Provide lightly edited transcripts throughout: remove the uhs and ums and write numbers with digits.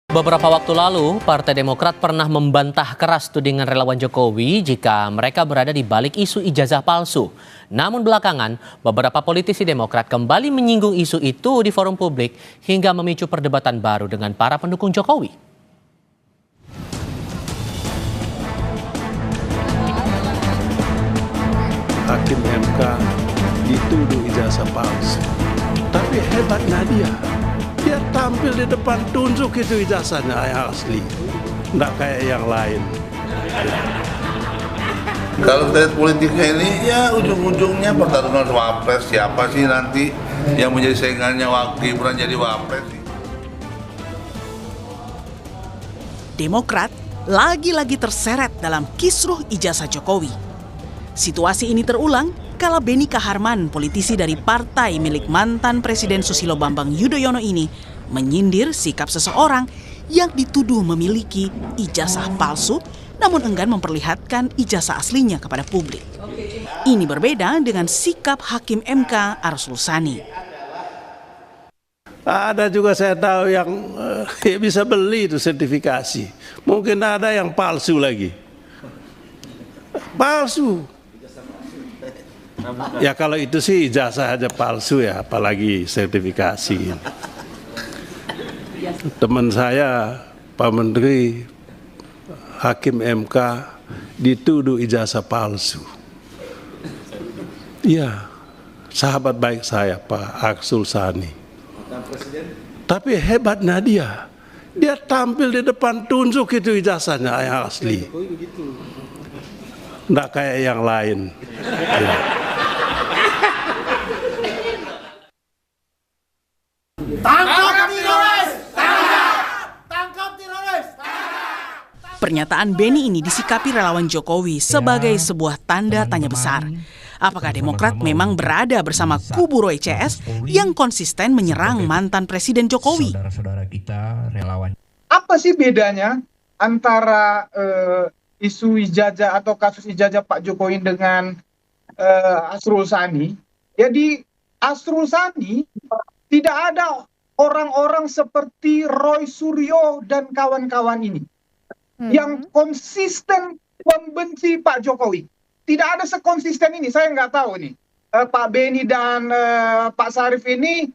Beberapa waktu lalu, Partai Demokrat pernah membantah keras tudingan relawan Jokowi jika mereka berada di balik isu ijazah palsu. Namun belakangan, beberapa politisi Demokrat kembali menyinggung isu itu di forum publik hingga memicu perdebatan baru dengan para pendukung Jokowi. Hakim MK dituduh ijazah palsu. Tapi hebatnya dia tampil di depan, tunjuk itu ijazahnya yang asli, nggak kayak yang lain. Kalau kita lihat politiknya ini, ya ujung-ujungnya pertarungan wapres. Siapa sih nanti yang menjadi saingannya Gibran jadi wapres? Demokrat lagi-lagi terseret dalam kisruh ijazah Jokowi. Situasi ini terulang kala Beni Kaharman, politisi dari partai milik mantan Presiden Susilo Bambang Yudhoyono ini, menyindir sikap seseorang yang dituduh memiliki ijazah palsu namun enggan memperlihatkan ijazah aslinya kepada publik. Ini berbeda dengan sikap Hakim MK Arsul Sani. Ada juga saya tahu yang bisa beli itu sertifikasi. Mungkin ada yang palsu lagi. Palsu. Ya kalau itu sih ijazah aja palsu ya, apalagi sertifikasi. Teman saya, Pak Menteri, Hakim MK dituduh ijazah palsu. Iya, sahabat baik saya Pak Arsul Sani. Tapi hebatnya dia tampil di depan, tunjuk itu ijazahnya yang asli. Nggak kayak yang lain. Ya. Pernyataan Beni ini disikapi relawan Jokowi sebagai sebuah tanda tanya besar. Apakah Demokrat memang berada bersama kubu Roy CS yang konsisten menyerang mantan Presiden Jokowi? Saudara-saudara kita, relawan. Apa sih bedanya antara isu ijazah atau kasus ijazah Pak Jokowi dengan Arsul Sani? Jadi Arsul Sani tidak ada orang-orang seperti Roy Suryo dan kawan-kawan ini yang konsisten membenci Pak Jokowi. Tidak ada sekonsisten ini, saya nggak tahu nih. Pak Beni dan Pak Sarif ini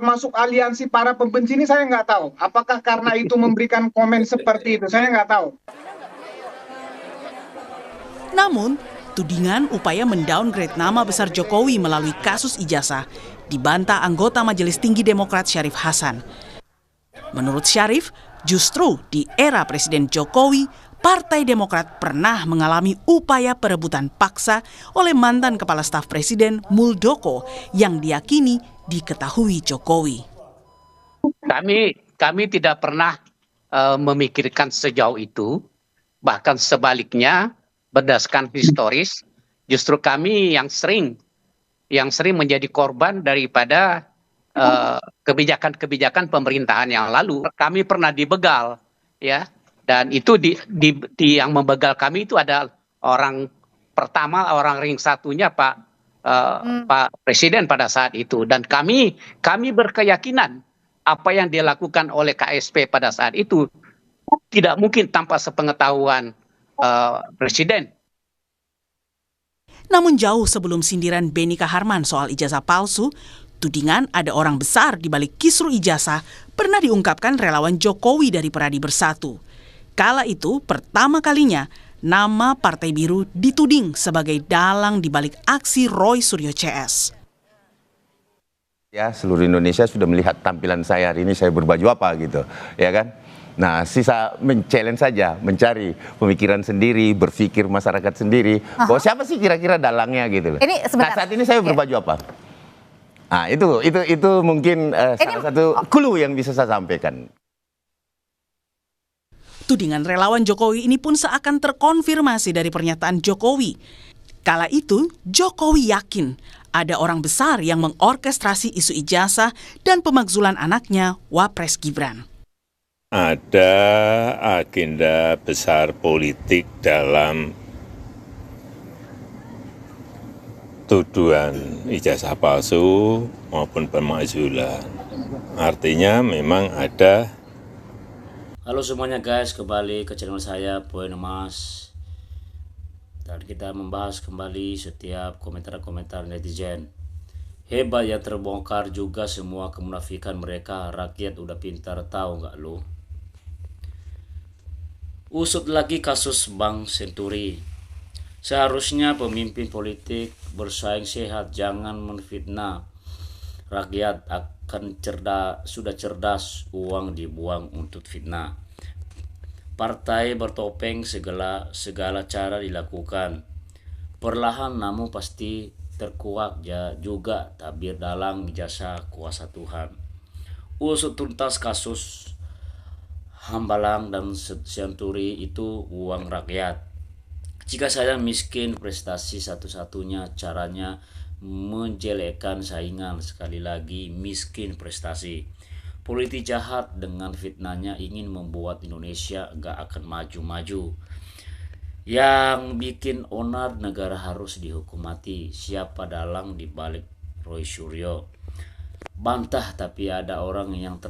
masuk aliansi para pembenci ini, saya nggak tahu. Apakah karena itu memberikan komen seperti itu, saya nggak tahu. Namun, tudingan upaya mendowngrade nama besar Jokowi melalui kasus ijazah dibantah anggota Majelis Tinggi Demokrat Syarif Hasan. Menurut Syarif, justru di era Presiden Jokowi, Partai Demokrat pernah mengalami upaya perebutan paksa oleh mantan Kepala Staf Presiden Muldoko yang diyakini diketahui Jokowi. Kami tidak pernah memikirkan sejauh itu, bahkan sebaliknya berdasarkan historis, justru kami yang sering menjadi korban daripada kebijakan-kebijakan pemerintahan yang lalu. Kami pernah dibegal, ya, dan itu yang membegal kami itu ada orang pertama, orang ring satunya Pak Presiden pada saat itu, dan kami berkeyakinan apa yang dilakukan oleh KSP pada saat itu tidak mungkin tanpa sepengetahuan Presiden. Namun jauh sebelum sindiran Beni Kaharman soal ijazah palsu, tudingan ada orang besar di balik kisruh ijazah pernah diungkapkan relawan Jokowi dari Peradi Bersatu. Kala itu pertama kalinya nama Partai Biru dituding sebagai dalang di balik aksi Roy Suryo CS. Ya, seluruh Indonesia sudah melihat tampilan saya hari ini, saya berbaju apa gitu, ya kan? Nah, sisa men-challenge saja, mencari pemikiran sendiri, berpikir masyarakat sendiri. Bahwa siapa sih kira-kira dalangnya gitu. Ini sebentar. Nah, saat ini saya berbaju apa? Nah, itu mungkin salah satu clue yang bisa saya sampaikan. Tudingan relawan Jokowi ini pun seakan terkonfirmasi dari pernyataan Jokowi. Kala itu, Jokowi yakin ada orang besar yang mengorkestrasi isu ijazah dan pemakzulan anaknya, Wapres Gibran. Ada agenda besar politik dalam tuduhan ijazah palsu maupun pemakzulan. Artinya memang ada Halo semuanya guys, kembali ke channel saya Boy Mas. Dan kita membahas kembali setiap komentar-komentar netizen. Hebat ya, terbongkar juga semua kemunafikan mereka. Rakyat udah pintar, tahu nggak lu? Usut lagi kasus Bank Senturi. Seharusnya pemimpin politik bersaing sehat, jangan menfitnah rakyat. Sudah cerdas, uang dibuang untuk fitnah. Partai bertopeng, segala cara dilakukan. Perlahan namun pasti terkuak juga tabir dalang jasa kuasa Tuhan. Usut tuntas kasus Hambalang dan Senturi itu uang rakyat. Jika saya miskin, prestasi satu-satunya caranya menjelekkan saingan. Sekali lagi, miskin prestasi. Politik jahat dengan fitnahnya ingin membuat Indonesia gak akan maju-maju. Yang bikin onar negara harus dihukum mati. Siapa dalang di balik Roy Suryo? Bantah, tapi ada orang yang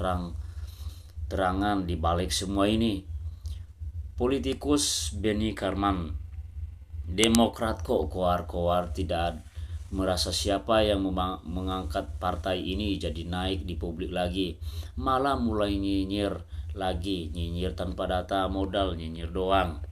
terangan di balik semua ini. Politikus Beni Karman, Demokrat kok koar-koar tidak merasa siapa yang mengangkat partai ini jadi naik di publik lagi. Malah mulai nyinyir lagi, nyinyir tanpa data, modal nyinyir doang.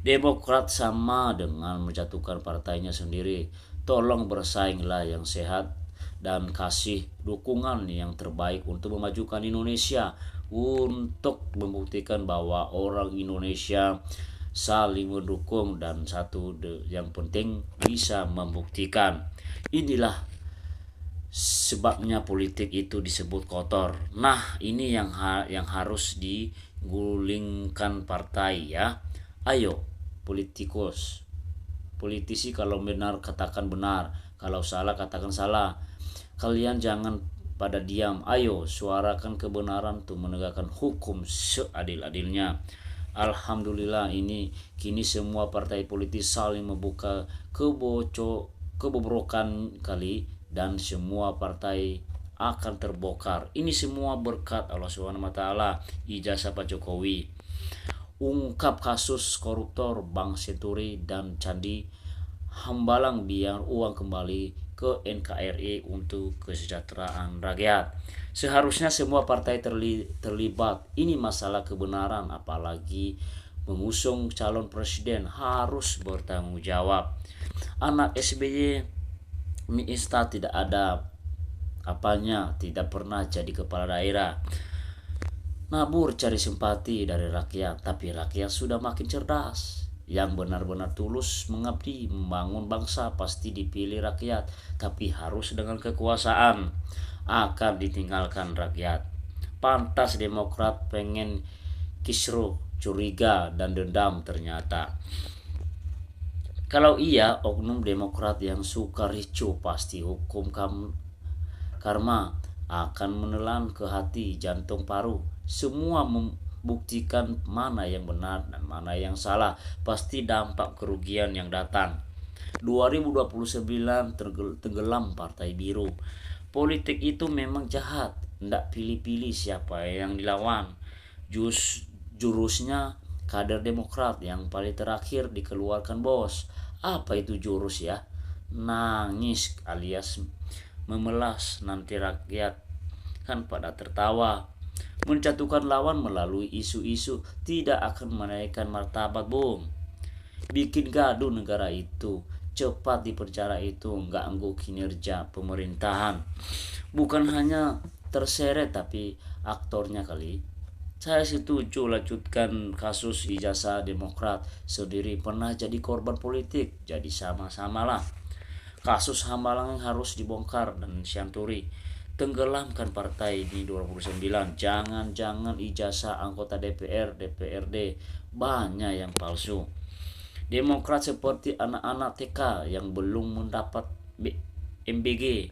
Demokrat sama dengan menjatuhkan partainya sendiri. Tolong bersainglah yang sehat dan kasih dukungan yang terbaik untuk memajukan Indonesia, untuk membuktikan bahwa orang Indonesia saling mendukung, dan yang penting bisa membuktikan. Inilah sebabnya politik itu disebut kotor. Nah, ini yang harus digulingkan partai ya. Ayo politisi, kalau benar katakan benar, kalau salah katakan salah. Kalian jangan pada diam. Ayo suarakan kebenaran untuk menegakkan hukum seadil-adilnya. Alhamdulillah ini kini semua partai politik saling membuka kebobrokan kali, dan semua partai akan terbongkar. Ini semua berkat Allah SWT, ijazah Pak Jokowi. Ungkap kasus koruptor Bank Senturi dan Candi Hambalang biar uang kembali ke NKRI untuk kesejahteraan rakyat. Seharusnya semua partai terlibat. Ini masalah kebenaran, apalagi mengusung calon presiden harus bertanggung jawab. Anak SBY mie instan tidak ada apanya, tidak pernah jadi kepala daerah. Nabur cari simpati dari rakyat, tapi rakyat sudah makin cerdas. Yang benar-benar tulus mengabdi membangun bangsa pasti dipilih rakyat, tapi harus dengan kekuasaan. Akan ditinggalkan rakyat. Pantas Demokrat pengen kisruh, curiga dan dendam ternyata. Kalau iya, oknum Demokrat yang suka ricuh pasti hukum karma akan menelan ke hati, jantung, paru. Semua membuktikan mana yang benar dan mana yang salah. Pasti dampak kerugian yang datang. 2029 tenggelam Partai Biru. Politik itu memang jahat, tidak pilih-pilih siapa yang dilawan. Jurusnya kader Demokrat yang paling terakhir dikeluarkan bos. Apa itu jurus ya? Nangis alias memelas, nanti rakyat kan pada tertawa. Menjatuhkan lawan melalui isu-isu tidak akan menaikkan martabat, bung. Bikin gaduh negara itu, cepat dipenjara itu ganggu kinerja pemerintahan. Bukan hanya terseret tapi aktornya kali. Saya setuju lanjutkan kasus ijazah Demokrat sendiri pernah jadi korban politik, jadi sama-samalah. Kasus Hambalang harus dibongkar dan Senturi. Tenggelamkan partai di 2009. Jangan ijazah anggota DPR, DPRD banyak yang palsu. Demokrat seperti anak-anak TK yang belum mendapat MBG.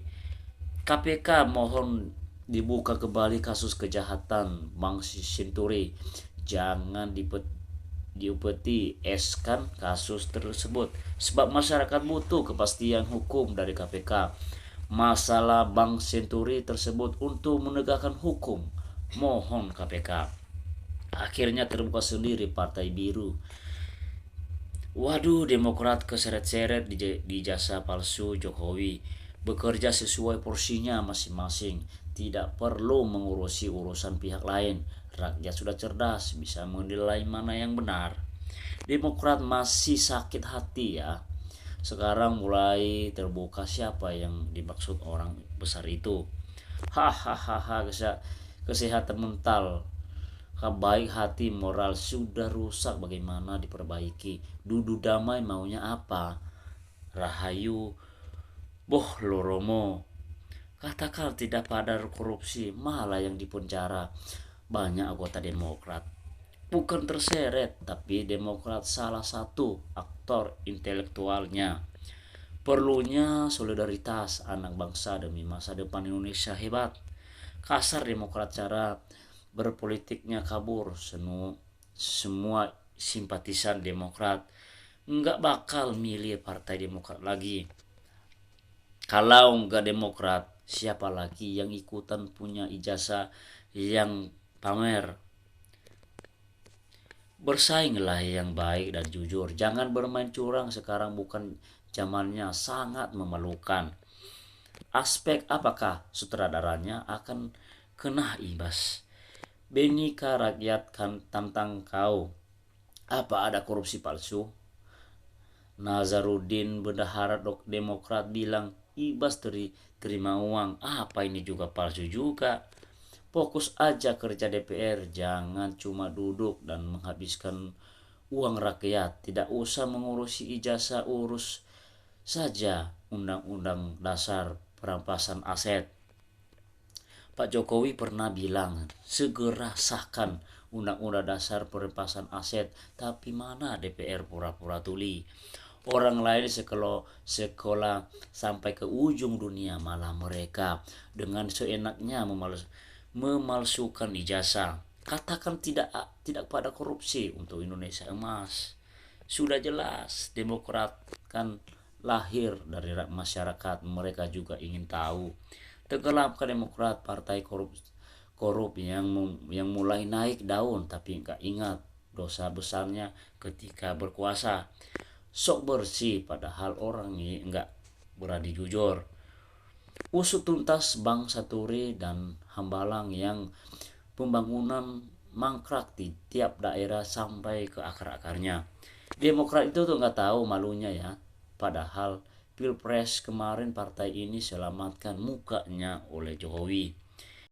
KPK mohon dibuka kembali kasus kejahatan Bank Senturi. Jangan diupeti eskan kasus tersebut, sebab masyarakat butuh kepastian hukum dari KPK. Masalah Bank Senturi tersebut untuk menegakkan hukum, mohon KPK Akhirnya terbuka sendiri Partai Biru. Waduh, Demokrat keseret-seret di jasa palsu Jokowi. Bekerja sesuai porsinya masing-masing, tidak perlu mengurusi urusan pihak lain. Rakyat sudah cerdas, bisa menilai mana yang benar. Demokrat masih sakit hati ya. Sekarang mulai terbuka siapa yang dimaksud orang besar itu. Hahaha, kesehatan mental, baik hati, moral sudah rusak, bagaimana diperbaiki? Dudu damai maunya apa? Rahayu boh loromo, katakan tidak pada korupsi, malah yang dipenjara. Banyak anggota Demokrat bukan terseret, tapi Demokrat salah satu aktor intelektualnya. Perlunya solidaritas anak bangsa demi masa depan Indonesia hebat. Kasar Demokrat cara berpolitiknya kabur. Semua simpatisan Demokrat nggak bakal milih Partai Demokrat lagi. Kalau nggak Demokrat, siapa lagi yang ikutan punya ijazah yang pamer? Bersainglah yang baik dan jujur. Jangan bermain curang, sekarang bukan zamannya, sangat memalukan. Aspek apakah sutradaranya akan kena imbas. Benika rakyat kan tantang kau. Apa ada korupsi palsu? Nazarudin bendahara Demokrat bilang ibas terima uang. Apa ini juga palsu juga? Fokus aja kerja DPR, jangan cuma duduk dan menghabiskan uang rakyat. Tidak usah mengurusi ijazah, urus saja undang-undang dasar perampasan aset. Pak Jokowi pernah bilang segera sahkan undang-undang dasar perampasan aset, tapi mana DPR pura-pura tuli. Orang lain sekolah sampai ke ujung dunia, malah mereka dengan seenaknya memalsukan ijazah. Katakan tidak pada korupsi untuk Indonesia emas. Sudah jelas Demokrat kan lahir dari masyarakat, mereka juga ingin tahu. Tenggelamkan Demokrat, partai korup yang mulai naik daun tapi nggak ingat dosa besarnya ketika berkuasa. Sok bersih padahal orang ini nggak berani jujur. Usut tuntas Bank Saturi dan Hambalang yang pembangunan mangkrak di tiap daerah sampai ke akar-akarnya. Demokrat itu tuh nggak tahu malunya ya. Padahal Pilpres kemarin partai ini selamatkan mukanya oleh Jokowi.